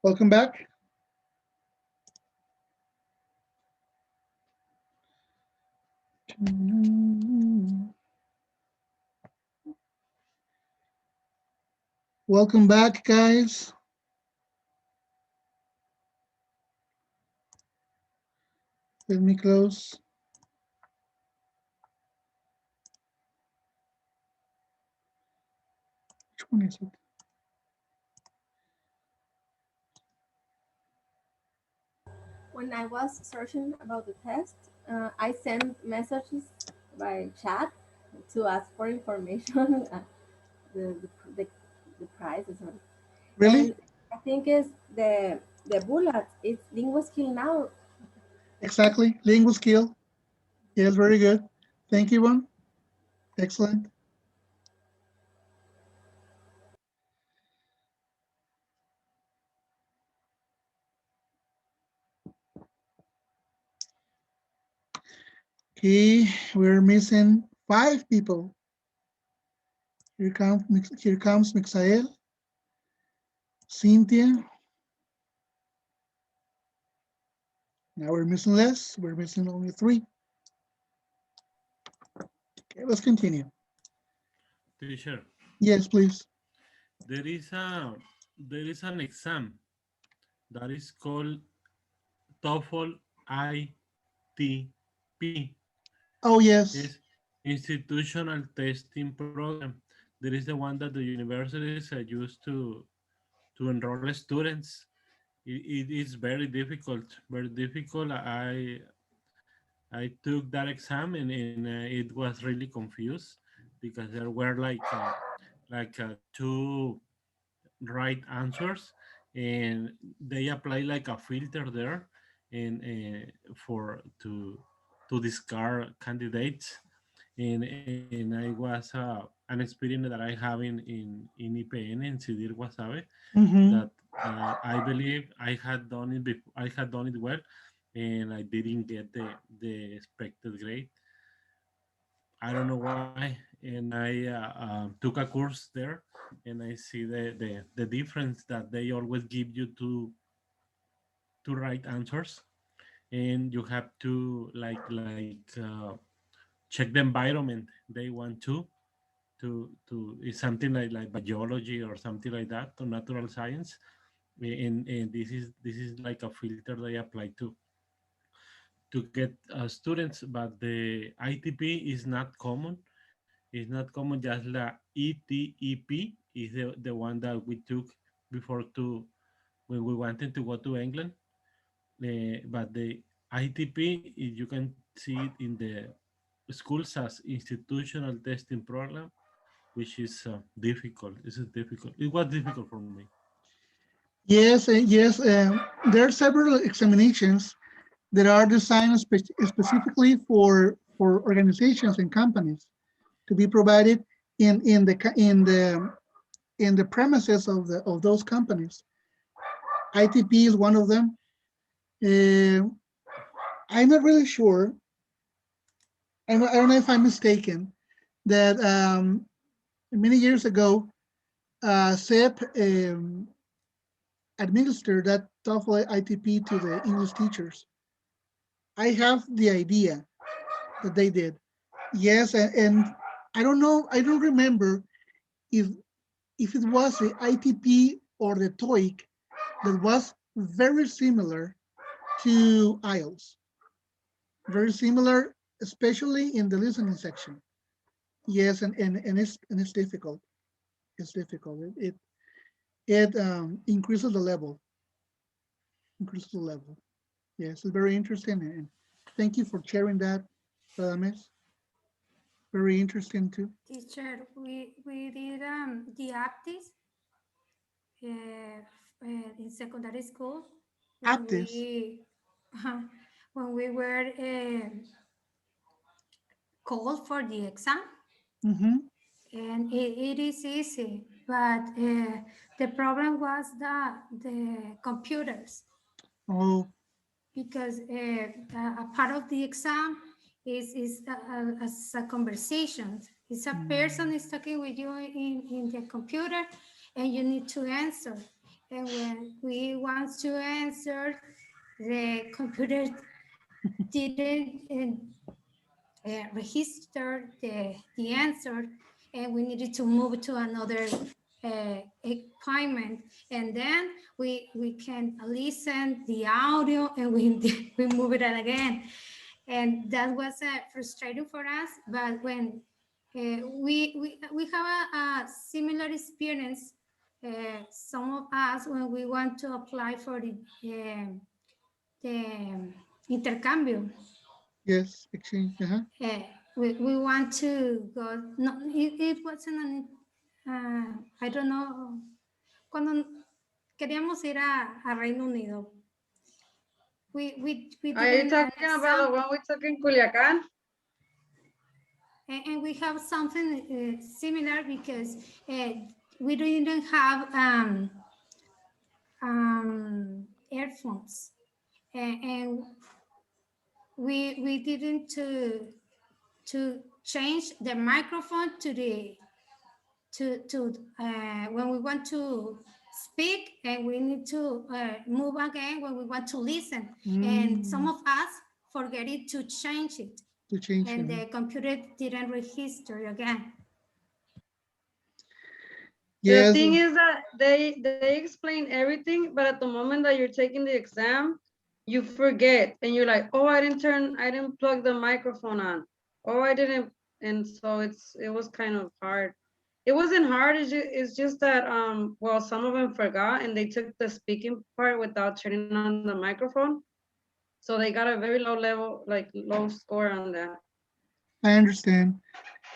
Welcome back. Welcome back, guys. Let me close. Which one is it? When I was searching about the test, I sent messages by chat to ask for information, the, the, the, the prices. Really? And I think it's the bullet, it's lingua skill now. Exactly. Lingual skill. Yes, very good. Thank you, one. Excellent. Okay, we're missing 5 people. Here comes Mixael, Cynthia. Now we're missing less. We're missing only 3. Okay, let's continue. Teacher, Yes, please. there is a there is an exam that is called TOEFL ITP. Oh, yes. Is institutional testing program. There is the one that the universities use to enroll students. It is very difficult, very difficult. I took that exam and it was really confused because there were like 2 right answers, and they apply like a filter there and for to discard candidates, and I was an experience that I have in IPN in Cidir Guasave Mm-hmm. that I believe I had done it well, and I didn't get the expected grade. I don't know why, and I took a course there, and I see the difference that they always give you two right answers, and you have to check the environment they want to is something like biology or something like that, or natural science, and this is like a filter they apply to get students, but the ITP is not common. It's not common. Just the ETEP is the one that we took before to when we wanted to go to England. But the ITP, you can see it in the schools as institutional testing program, which is difficult. This is difficult. It was difficult for me. Yes, yes. There are several examinations that are designed specifically for organizations and companies to be provided in the premises of those companies. ITP is one of them. Uh, I'm not really sure. I don't know if I'm mistaken that many years ago, SEP administered that TOEFL ITP to the English teachers. I have the idea that they did. Yes, and I don't know. I don't remember if it was the ITP or the TOEIC that was very similar to IELTS. Very similar, especially in the listening section. Yes, and it's difficult. It's difficult. It increases the level. Increases the level. Yes, it's very interesting, and thank you for sharing that, Radames. Very interesting too. Teacher, we did the APTIS in secondary school, when At this. we when we were called for the exam, Mm-hmm. and it is easy, but the problem was the computers, Oh, because a part of the exam is as a conversation. It's a person mm, is talking with you in the computer, and you need to answer. And when we want to answer, the computer didn't register the answer, and we needed to move to another equipment, and then we can listen the audio, and we we move it again, and that was frustrating for us. But when we have a similar experience, some of us, when we want to apply for the intercambio. yes, exchange. Uh-huh. uh, we want to go. No, it wasn't I don't know. Cuando queríamos ir a Reino Unido, we Are did you an talking about the exam, one we took in Culiacan? and we have something similar, because we didn't have earphones, and we didn't to change the microphone to the to when we want to speak, and we need to move again when we want to listen, and some Mm, of us forget it to change it, to change it. and the computer didn't register again. The Yes. thing is that they explain everything, but at the moment that you're taking the exam, you forget, and you're like, oh, I didn't plug the microphone on. Oh, I didn't, and so it was kind of hard. It wasn't hard. It's just that well, some of them forgot and they took the speaking part without turning on the microphone, so they got a very low level, like low score on that. I understand.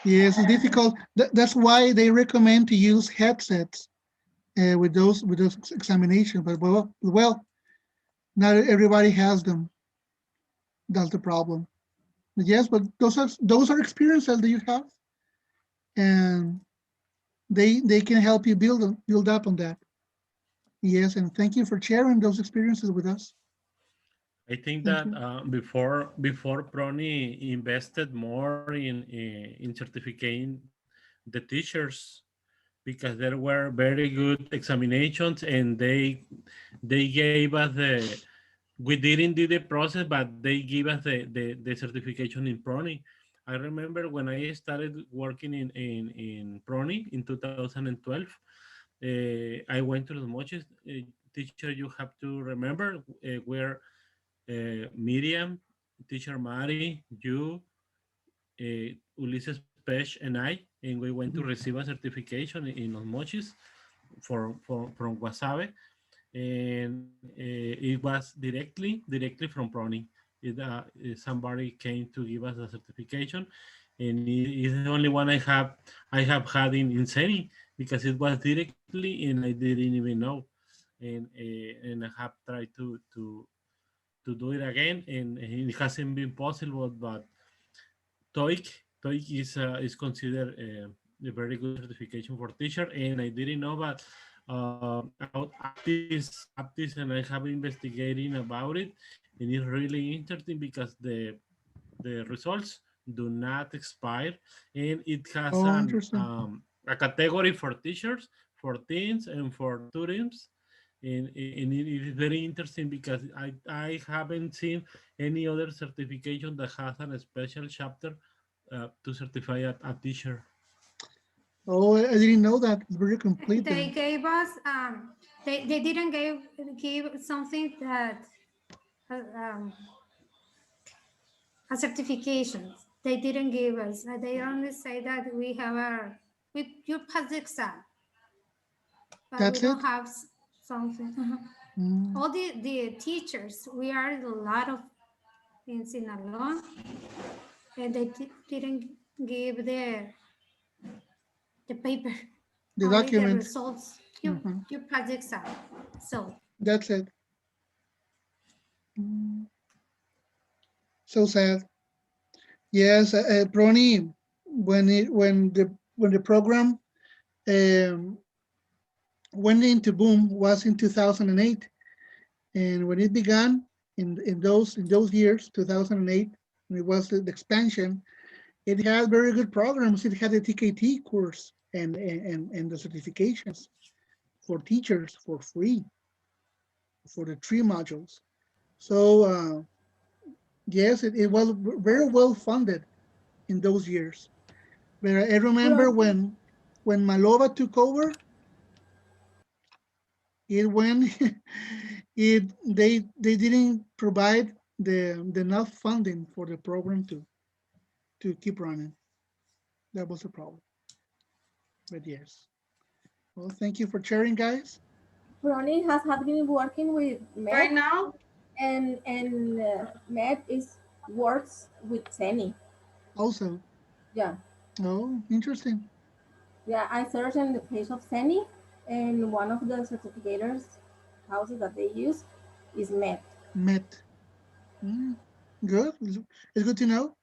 Yes, it's difficult. That's why they recommend to use headsets with those examinations. But well, not everybody has them. That's the problem. But yes, but those are experiences that you have, and they can help you build up on that. Yes, and thank you for sharing those experiences with us. I think Thank that you. before Prony invested more in certificating the teachers, because there were very good examinations, and they gave us the, we didn't do the process, but they give us the certification in Prony. I remember when I started working in Prony in 2012, I went to the moches. Teacher, you have to remember, where Miriam, teacher Mari, you, Ulises Pech, and and we went to Mhm. receive a certification in Los Mochis from Wasabe, and it was directly from Prony. Somebody came to give us a certification, and it's the only one I have had in Seni, because it was directly, and I didn't even know, and I have tried to do it again, and it hasn't been possible. But TOEIC TOEIC is considered a very good certification for teacher, and I didn't know, but about Aptis, and I have investigating about it, and it's really interesting because the results do not expire, and it has Oh, interesting. a category for teachers, for teens, and for students, and it is very interesting because I haven't seen any other certification that has a special chapter to certify a teacher. Oh, I didn't know that. It's very complete They then. gave us they didn't give something that uh, um, a certification. They didn't give us. They only say that we have a you pass the exam, but we That's don't it. have something. Mm, All the teachers, we are a lot of in Sinaloa, and they didn't give the paper, the only the document. results. Mhm. You pass the exam, so That's it. So sad. Yes, Prony, when the program um, went into boom was in 2008, and when it began in those years, 2008, when it was the expansion, it had very good programs. It had a TKT course and the certifications for teachers for free for the 3 modules. So yes, it was very well funded in those years. But I remember Ronnie, when Malova took over, it went they didn't provide the enough funding for the program to keep running. That was a problem. But yes. Well, thank you for sharing, guys. Ronnie has been working with Right Med, now, and Med is works with Seni. Also, Yeah, oh, interesting. yeah. I searched in the page of Seni, and one of the certificators houses that they use is Med. Met. Mm, good. It's good to know.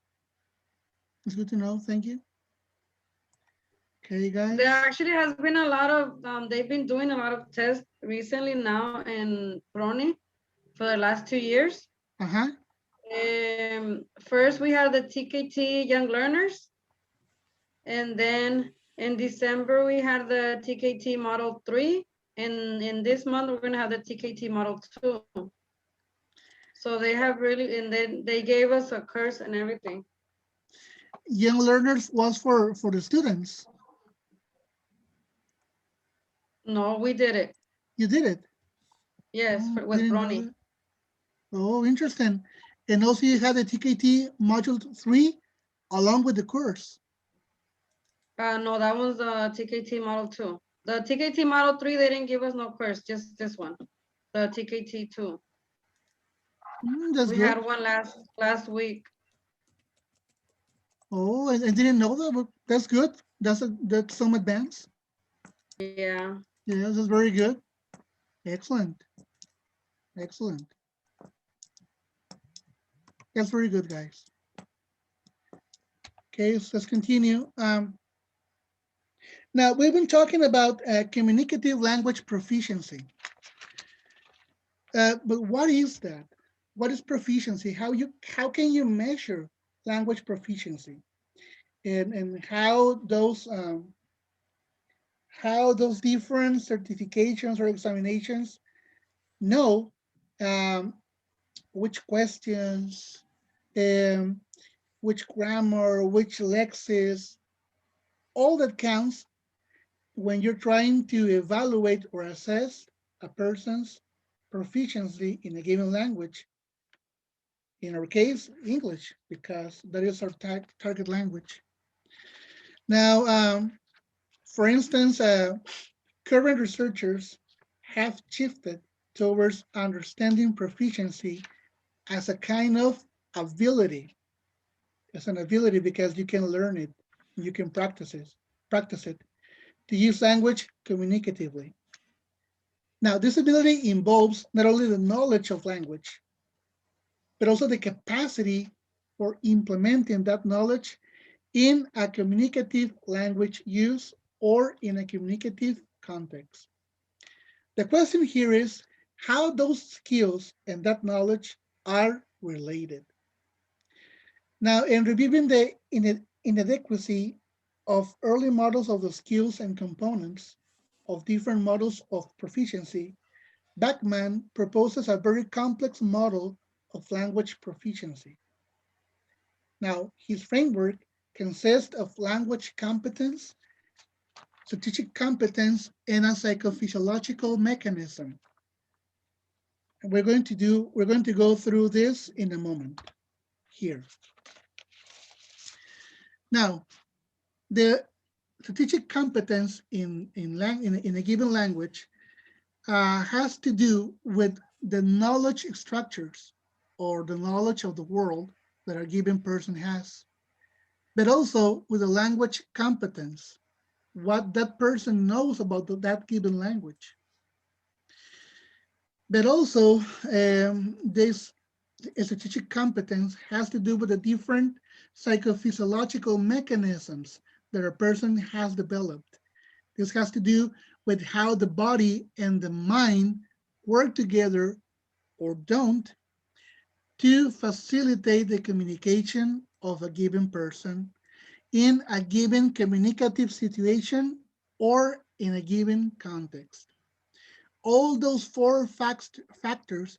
It's good to know. Thank you. Okay, there guys. actually has been a lot of, they've been doing a lot of tests recently now in Prony for the last 2 years. Uh-huh. First, we had the TKT Young Learners, and then in December, we had the TKT Model 3, and in this month, we're gonna have the TKT Model 2. So they have really, and then they gave us a course and everything. Young learners was for the students. No, we did it. You did it. Yes, Oh, with didn't know Brony. that. Oh, interesting. And also you had the TKT module 3 along with the course. No, that was the TKT Model 2. The TKT Model 3, they didn't give us no course, just this one, the TKT 2. That's We good. had one last week. Oh, I didn't know that, but that's good. That's some advance. Yeah. Yeah, that's very good. Excellent. Excellent. That's very good, guys. Okay, so let's continue. Now, we've been talking about communicative language proficiency. But what is that? What is proficiency? How can you measure language proficiency? And how those different certifications or examinations know um, which questions, um, which grammar, which lexis, all that counts when you're trying to evaluate or assess a person's proficiency in a given language. In our case, English, because that is our target language. Now, for instance, current researchers have shifted towards understanding proficiency as a kind of ability. It's an ability because you can learn it, you can practice it to use language communicatively. Now, this ability involves not only the knowledge of language, but also the capacity for implementing that knowledge in a communicative language use or in a communicative context. The question here is how those skills and that knowledge are related. Now, in reviewing the inadequacy of early models of the skills and components of different models of proficiency, Beckman proposes a very complex model of language proficiency. Now, his framework consists of language competence, strategic competence, and a psychophysiological mechanism. And we're going to go through this in a moment here. Now, the strategic competence in a given language has to do with the knowledge structures or the knowledge of the world that a given person has, but also with the language competence, what that person knows about that given language. But also, this strategic competence has to do with the different psychophysiological mechanisms that a person has developed. This has to do with how the body and the mind work together or don't to facilitate the communication of a given person in a given communicative situation or in a given context. All those four factors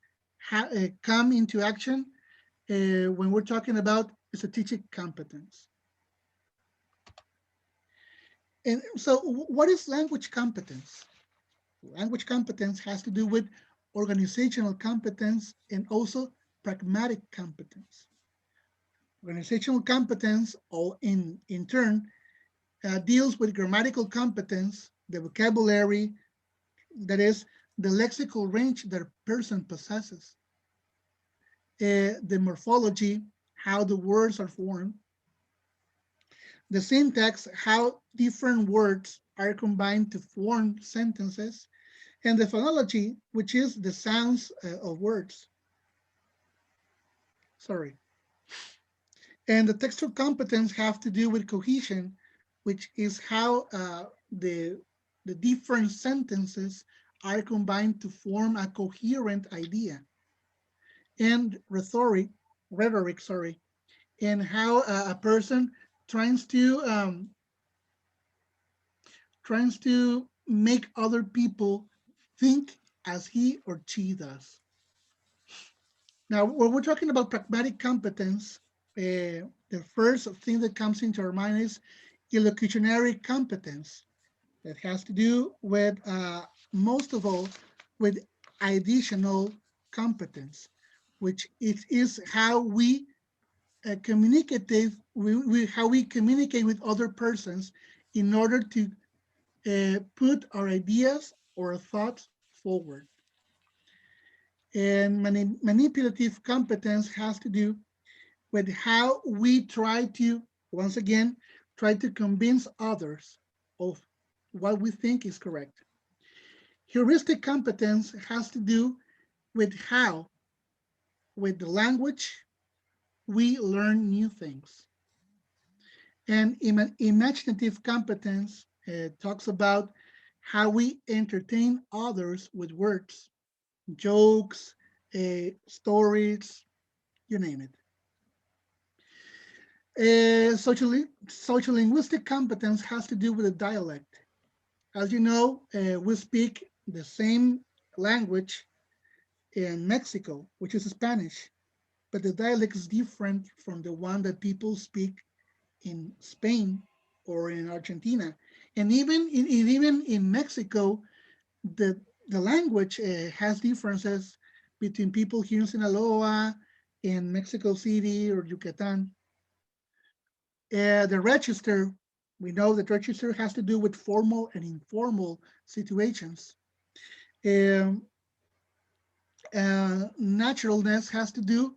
come into action when we're talking about strategic competence. And so what is language competence? Language competence has to do with organizational competence and also pragmatic competence. Organizational competence, or in turn, deals with grammatical competence, the vocabulary, that is, the lexical range that a person possesses, the morphology, how the words are formed, the syntax, how different words are combined to form sentences, and the phonology, which is the sounds of words. Sorry. And the textual competence have to do with cohesion, which is how the different sentences are combined to form a coherent idea. And rhetoric, sorry, and how a person tries to make other people think as he or she does. Now, when we're talking about pragmatic competence, the first thing that comes into our mind is illocutionary competence. That has to do with, most of all, with additional competence, which is how we communicate how we communicate with other persons in order to put our ideas or thoughts forward. And manipulative competence has to do with how we try to, once again, try to convince others of what we think is correct. Heuristic competence has to do with how, with the language, we learn new things. And imaginative competence talks about how we entertain others with words, jokes, stories, you name it. Social linguistic competence has to do with the dialect. As you know, we speak the same language in Mexico, which is Spanish, but the dialect is different from the one that people speak in Spain or in Argentina. And even in Mexico, the language has differences between people here in Sinaloa, in Mexico City or Yucatan. The register, we know that register has to do with formal and informal situations. Naturalness has to do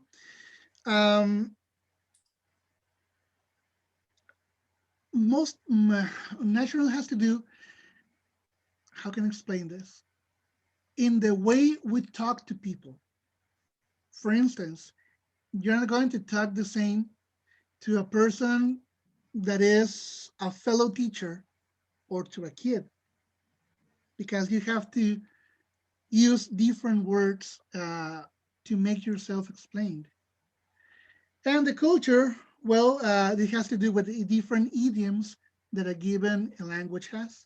natural has to do, how can I explain this? In the way we talk to people. For instance, you're not going to talk the same to a person that is a fellow teacher or to a kid, because you have to use different words to make yourself explained. And the culture, well, it has to do with the different idioms that a given language has,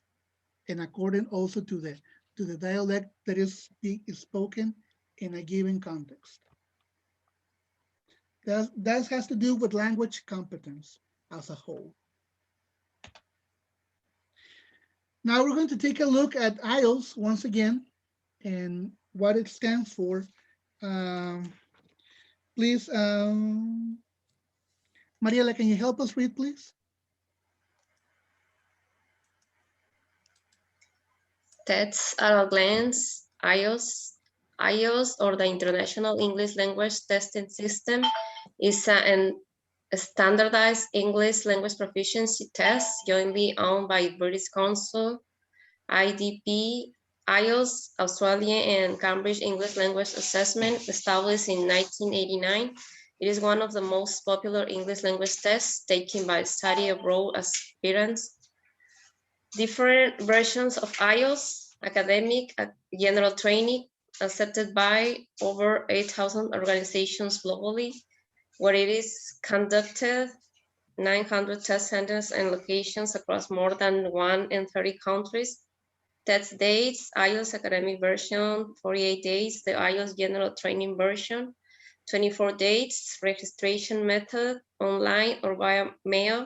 and according also to the dialect that is spoken in a given context. That has to do with language competence as a whole. Now we're going to take a look at IELTS once again and what it stands for. Please, Mariela, can you help us read, please? Tests at a glance, IELTS, or the International English Language Testing System, is a standardized English language proficiency test jointly owned by British Council, IDP, IELTS, Australian and Cambridge English Language Assessment, established in 1989. It is one of the most popular English language tests taken by study abroad aspirants. Different versions of IELTS, academic, general training, accepted by over 8,000 organizations globally, where it is conducted 900 test centers and locations across more than 130 countries. Test dates, IELTS academic version, 48 days, the IELTS general training version, 24 dates, registration method, online or via mail,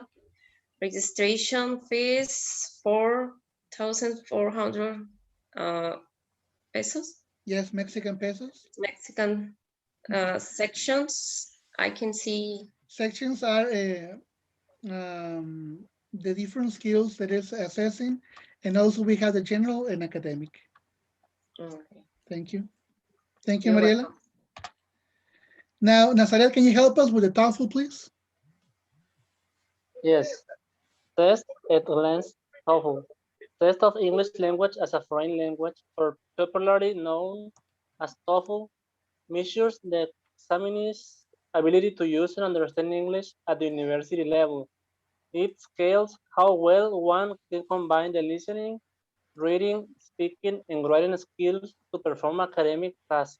registration fees, 4,400 pesos, Yes, Mexican pesos. Mexican sections. I can see. Sections are the different skills that is assessing, and also we have the general and academic. Okay, Thank you. Thank you, you're Mariela. welcome. Now, Nazaret, can you help us with the TOEFL, please? Yes. Test at glance TOEFL. Test of English language as a foreign language, or popularly known as TOEFL, measures the examinee's ability to use and understand English at the university level. It scales how well one can combine the listening, reading, speaking, and writing skills to perform academic tasks.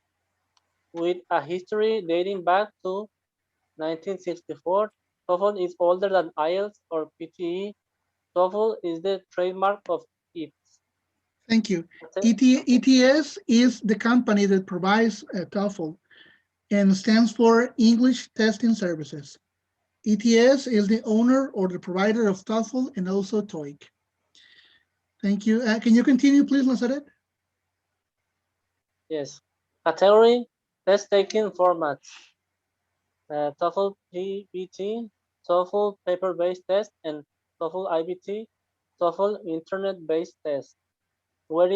With a history dating back to 1964, TOEFL is older than IELTS or PTE. TOEFL is the trademark of it. Thank you. Okay. ETS is the company that provides TOEFL and stands for English Testing Services. ETS is the owner or the provider of TOEFL and also TOEIC. Thank you. Can you continue, please, Nazaret? Yes. Category, test taking formats. TOEFL PBT, TOEFL paper-based test, and TOEFL IBT, TOEFL internet-based test. Where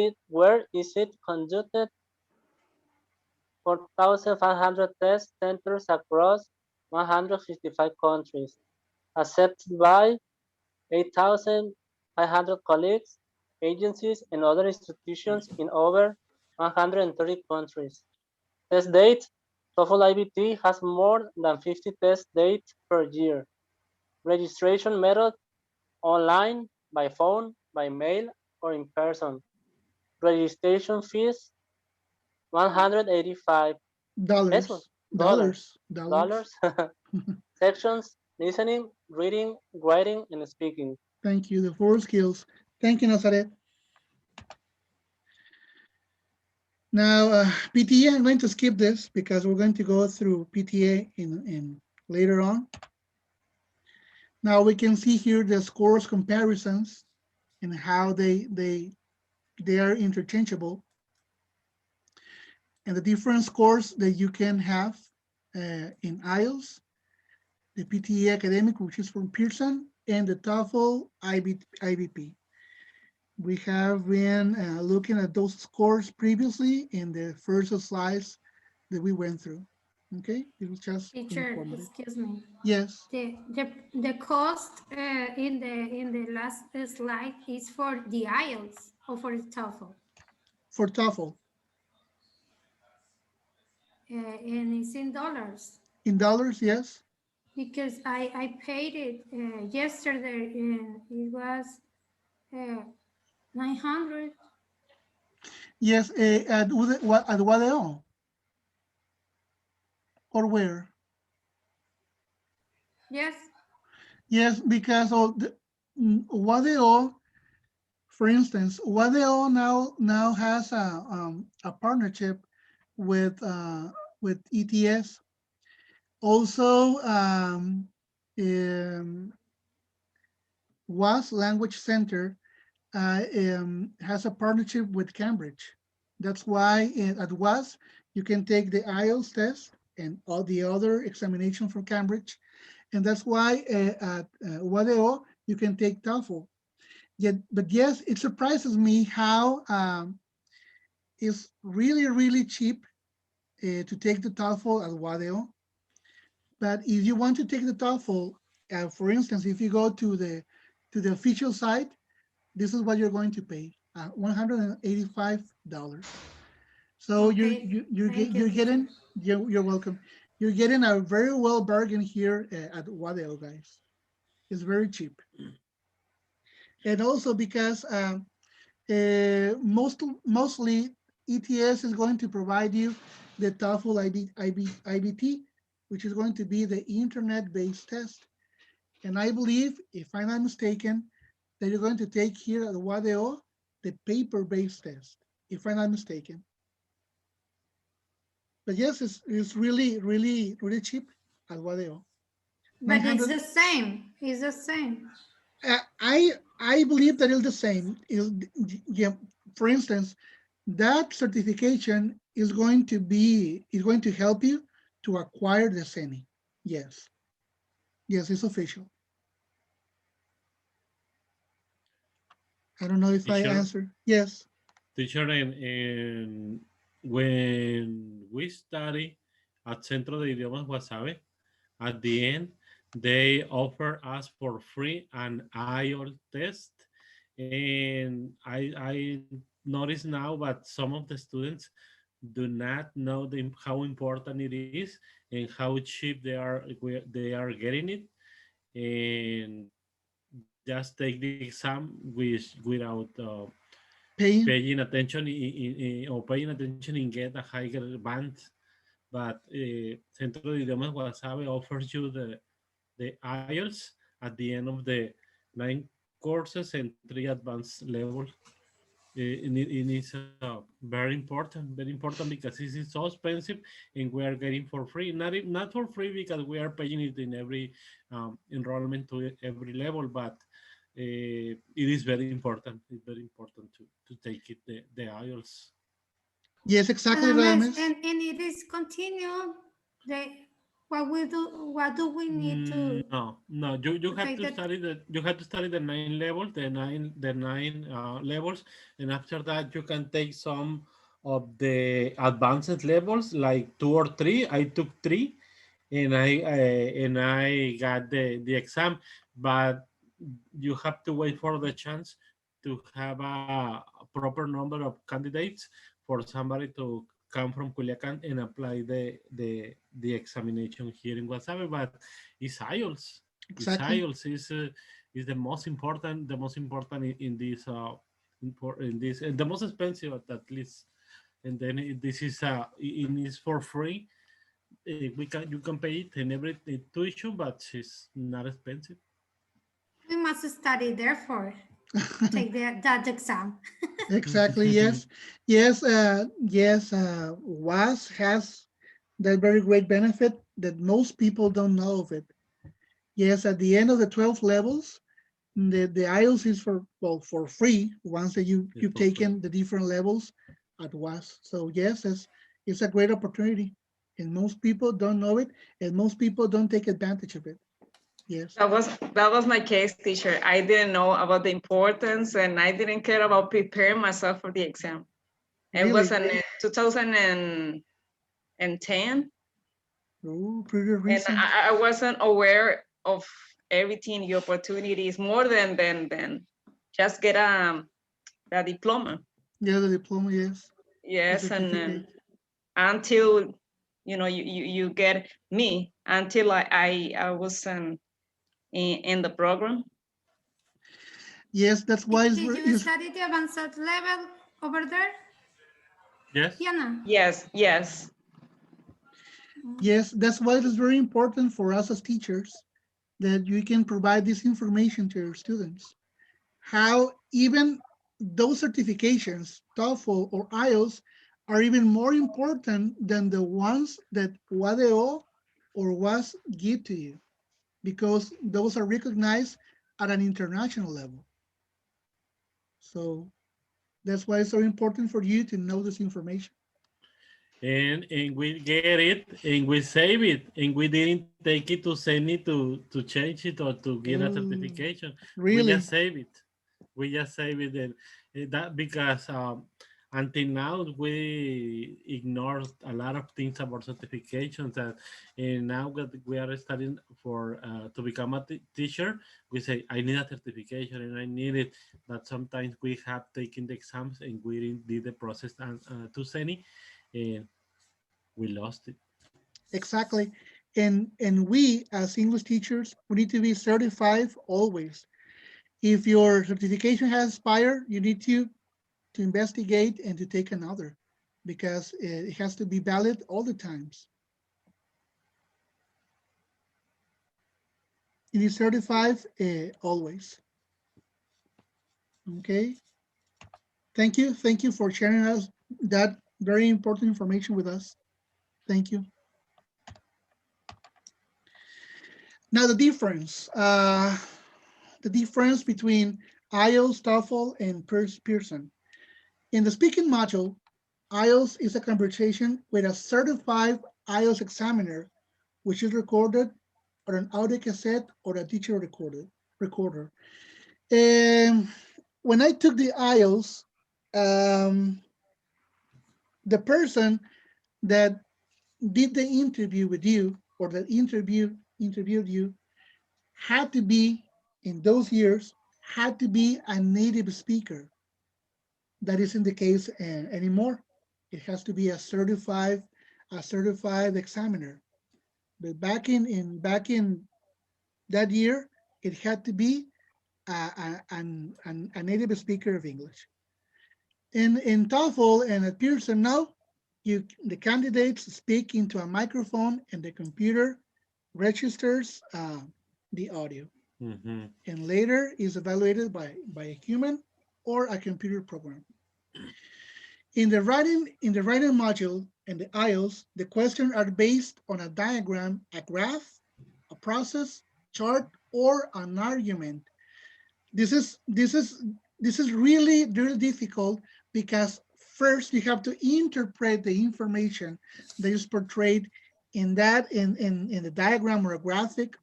is it conducted? 4,500 test centers across 155 countries, accepted by 8,500 colleagues, agencies, and other institutions in over 130 countries. Test date, TOEFL IBT has more than 50 test dates per year. Registration method, online, by phone, by mail, or in person. Registration fees, 185 pesos, Dollars. dollars. Sections, listening, reading, writing, and speaking. Thank you. The 4 skills. Thank you, Nazaret. Now, PTA, I'm going to skip this because we're going to go through PTA in later on. Now we can see here the scores comparisons and how they are interchangeable, and the different scores that you can have in IELTS, the PTA Academic, which is from Pearson, and the TOEFL IBP. We have been looking at those scores previously in the first slides that we went through. Okay, it was just Teacher, informative. excuse me. Yes, The cost in the last slide is for the IELTS or for the TOEFL, for TOEFL. and it's in dollars. In dollars, yes. Because I paid it yesterday and it was 900. Yes, at Wadeo, or where? Yes. Yes, because of the Wadeo, for instance, Wadeo now has a partnership with ETS. Also, WAS Language Center has a partnership with Cambridge. That's why at WAS you can take the IELTS test and all the other examination from Cambridge, and that's why at WADEO you can take TOEFL. Yet, but yes, it surprises me how it's really cheap to take the TOEFL at WADEO. But if you want to take the TOEFL, for instance, if you go to the official site, this is what you're going to pay. $185. So Okay, thank you, you're teacher. getting, you're welcome. You're getting a very well bargain here at Wadeo, guys. It's very cheap. And also because mostly ETS is going to provide you the TOEFL IBT, which is going to be the internet-based test. And I believe, if I'm not mistaken, that you're going to take here at WADEO the paper-based test, if I'm not mistaken. But yes, it's really, really, really cheap at WADEO. But it's 900. the same. It's the same. I believe that it's the same. Yeah, for instance, that certification is going to help you to acquire the CENI. Yes, yes, it's official. I don't know if I Teacher, answered. Yes. teacher, and when we study at Centro de Idiomas Guasave, at the end, they offer us for free an IELTS test. And I notice now, but some of the students do not know how important it is and how cheap they are getting it, and just take the exam without Paying. paying attention or paying attention and get a higher band. But Centro de Idiomas Guasave offers you the IELTS at the end of the 9 courses and 3 advanced levels. And it's very important because this is so expensive and we are getting for free. Not for free because we are paying it in every enrollment to every level, but it is very important. It's very important to take it the IELTS. Yes, And exactly, unless Radames. and it is continue, the what do we need No. You to have take to that? study the 9 levels, the nine levels, and after that you can take some of the advanced levels, like 2 or 3. I took 3, and I got the exam, but you have to wait for the chance to have a proper number of candidates for somebody to come from Culiacan and apply the examination here in Guasave. But it's IELTS. It's Exactly. IELTS is the most important in this the most expensive at least. And then this it is for free. You can pay it in every tuition, but it's not expensive. We must study therefore take that exam. Exactly. Yes. Yes. Yes. WAS has that very great benefit that most people don't know of it. Yes. At the end of the 12 levels, the IELTS is for free once that It's you've for free. taken the different levels at WAS. So yes, it's a great opportunity, and most people don't know it, and most people don't take advantage of it. Yes. That was my case, teacher. I didn't know about the importance, and I didn't care about preparing myself for the exam. It was Really. in 2010, Oh, pretty and recent. I wasn't aware of everything, the opportunities, more than just get a diploma. Yeah, the diploma, yes, the Yes, and certificate. until you get me, until I was in the program. Yes, that's why Did you study the advanced level over there, Yes. Diana? Yes. yes, that's why it's very important for us as teachers that you can provide this information to your students. How even those certifications, TOEFL or IELTS, are even more important than the ones that WADEO or WAS give to you, because those are recognized at an international level. So that's why it's so important for you to know this information. And we get it and we save it, and we didn't take it to send it to change it or to get a Oh, certification. We just really? save it. We just save it, and that because until now we ignored a lot of things about certifications that now that we are studying for to become a teacher, we say I need a certification and I need it, but sometimes we have taken the exams and we did the process too any, and we lost it. Exactly. And we as English teachers, we need to be certified always. If your certification has expired, you need to investigate and to take another because it has to be valid all the times. It is certified always. Okay. Thank you. Thank you for sharing us that very important information with us. Thank you. Now the difference between IELTS, TOEFL, and Pearson. In the speaking module, IELTS is a conversation with a certified IELTS examiner, which is recorded on an audio cassette or a teacher recorder. And when I took the IELTS, the person that did the interview with you or that interviewed you had to be in those years had to be a native speaker. That isn't the case anymore. It has to be a certified examiner. But back in that year, it had to be a native speaker of English. In TOEFL and at Pearson now, the candidates speak into a microphone and the computer registers the audio Mm-hmm. and later is evaluated by a human or a computer program. In the writing module and the IELTS, the questions are based on a diagram, a graph, a process, chart, or an argument. This is this is this is really difficult because first you have to interpret the information that is portrayed in the diagram or a graphic,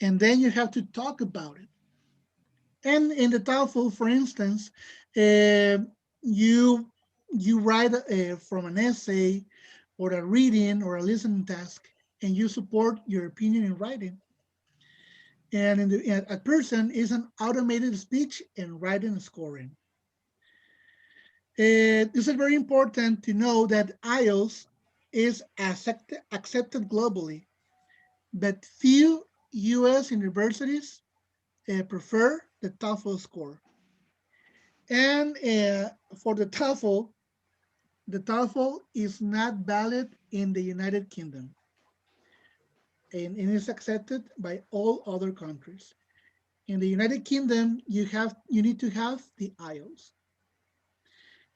and then you have to talk about it. And in the TOEFL, for instance, uh, you you write from an essay or a reading or a listening task, and you support your opinion in writing. And a person is an automated speech and writing and scoring. This is very important to know that IELTS is accepted globally, but few US universities prefer the TOEFL score. And for the TOEFL is not valid in the United Kingdom and is accepted by all other countries. In the United Kingdom, you need to have the IELTS.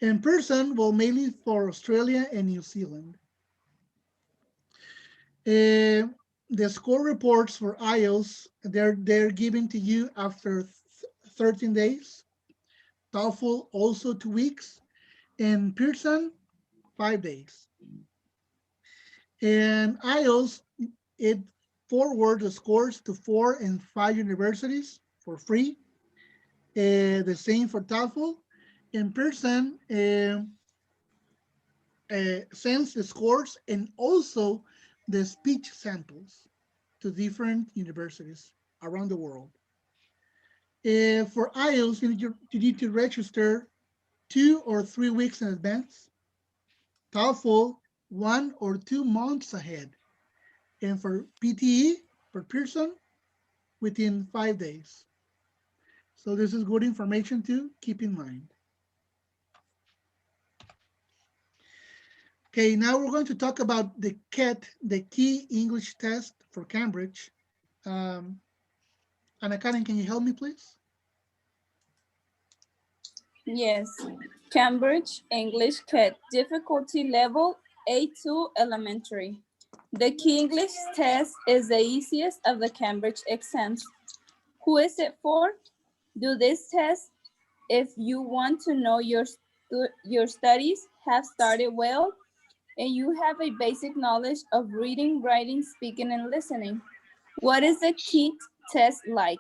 In person, well, mainly for Australia and New Zealand. The score reports for IELTS, they're given to you after 13 days. TOEFL also 2 weeks. And Pearson, 5 days. And IELTS, it forward the scores to 4 and 5 universities for free. The same for TOEFL. In Pearson, sends the scores and also the speech samples to different universities around the world. For IELTS, you need to register 2 or 3 weeks in advance. TOEFL, 1 or 2 months ahead. And for PTE, for Pearson, within 5 days. So this is good information to keep in mind. Okay, now we're going to talk about the KET, the Key English Test for Cambridge. Anna Karen, can you help me, please? Yes, Cambridge English CAT, difficulty level A2 elementary. The key English test is the easiest of the Cambridge exams. Who is it for? Do this test if you want to know your studies have started well and you have a basic knowledge of reading, writing, speaking, and listening. What is the key test like?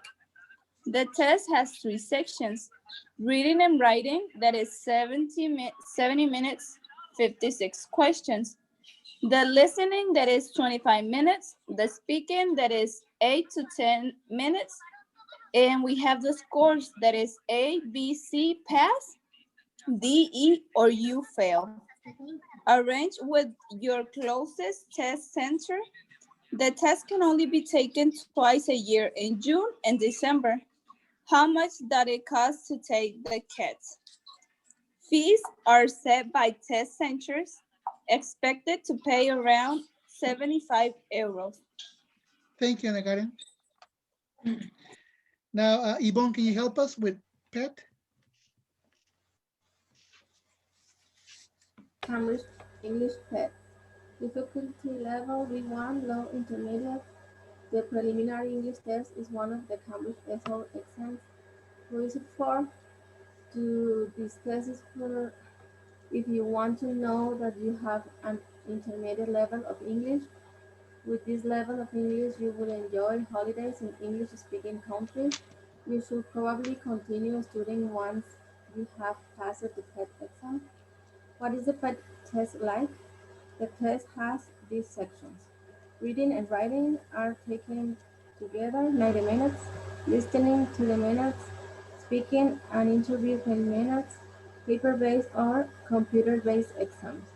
The test has 3 sections: reading and writing, that is 70 minutes, 56 questions. The listening, that is 25 minutes. The speaking, that is 8 to 10 minutes. And we have the scores, that is A, B, C, pass, D, E, or U, fail. Arrange with your closest test center. The test can only be taken twice a year, in June and December. How much does it cost to take the kits? Fees are set by test centers, expected to pay around 75 euros. Thank you, Ana Karen. Now, Yvonne, can you help us with PET? Cambridge English PET. Difficulty level B1, low intermediate. The preliminary English test is one of the Cambridge ESOL exams. Who is it for? To this test is for if you want to know that you have an intermediate level of English. With this level of English, you will enjoy holidays in English-speaking countries. You should probably continue studying once you have passed the PET exam. What is the PET test like? The test has these sections. Reading and writing are taken together 90 minutes, listening to the minutes, speaking and interview 10 minutes, paper-based or computer-based exams.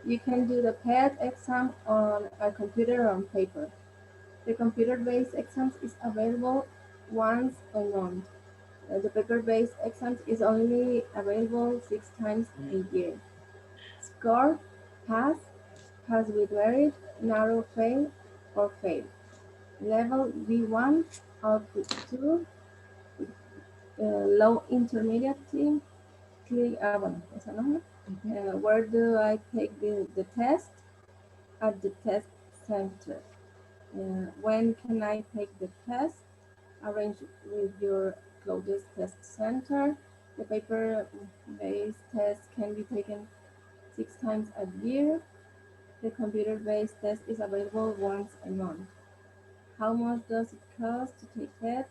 You can do the PET exam on a computer or on paper. The computer-based exams is available once a month. The paper-based exams is only available 6 times a year. Score, pass, pass with merit, narrow fail, or fail. Level B1 up to 2, low intermediate team, bueno, esa no. Where do I take the test? At the test center. When can I take the test? Arrange with your closest test center. The paper-based test can be taken 6 times a year. The computer-based test is available once a month. How much does it cost to take PET?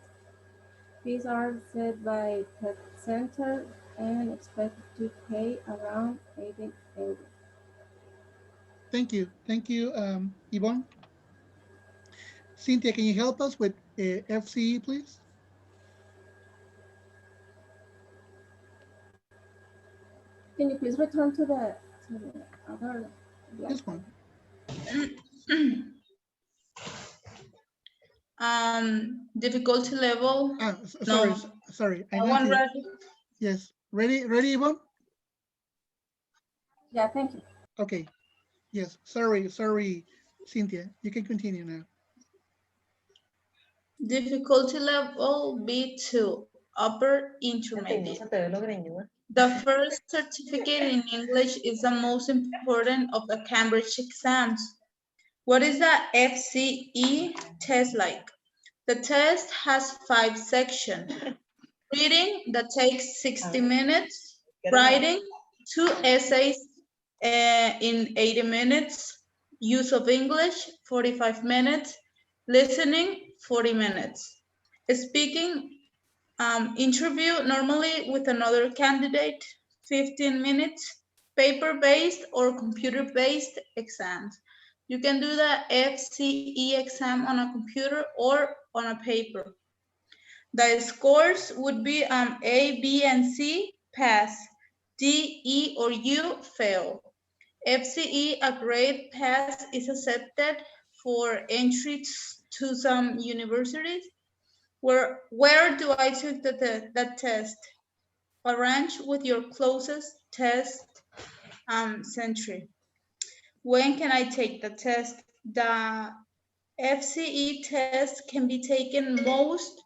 Fees are set by PET Center and expect to pay around 80 euros. Thank you. Thank you, Yvonne. Cynthia, can you help us with FCE, please? Can you please return to the other slide? This one. Difficulty level. Sorry, No. sorry. I want ready. Yes. Ready, Yvonne? Yeah, thank you. Okay. Yes. Sorry, Cynthia. You can continue now. Difficulty level B2, upper intermediate. The first certificate in English is the most important of the Cambridge exams. What is the FCE test like? The test has 5 sections. Reading, that takes 60 minutes. Writing, 2 essays in 80 minutes. Use of English, 45 minutes. Listening, 40 minutes. Speaking, interview normally with another candidate, 15 minutes. Paper-based or computer-based exams. You can do the FCE exam on a computer or on a paper. The scores would be A, B, and C, pass. D, E, or U, fail. FCE, a grade pass, is accepted for entry to some universities. Where do I take that test? Arrange with your closest test center. When can I take the test? The FCE test can be taken most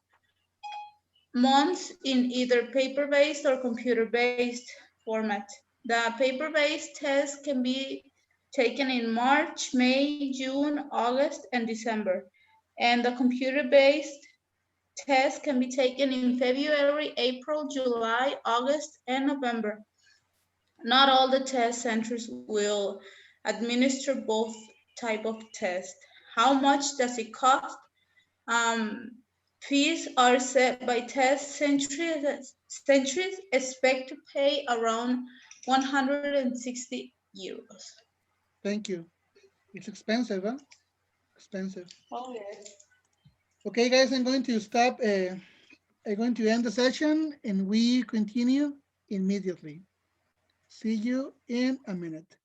months in either paper-based or computer-based format. The paper-based test can be taken in March, May, June, August, and December. And the computer-based test can be taken in February, April, July, August, and November. Not all the test centers will administer both type of test. How much does it cost? Fees are set by test centuries. Centuries expect to pay around 160 euros. Thank you. It's expensive, huh? Expensive. Oh, yes. Okay, guys, I'm going to stop. I'm going to end the session and we continue immediately. See you in a minute.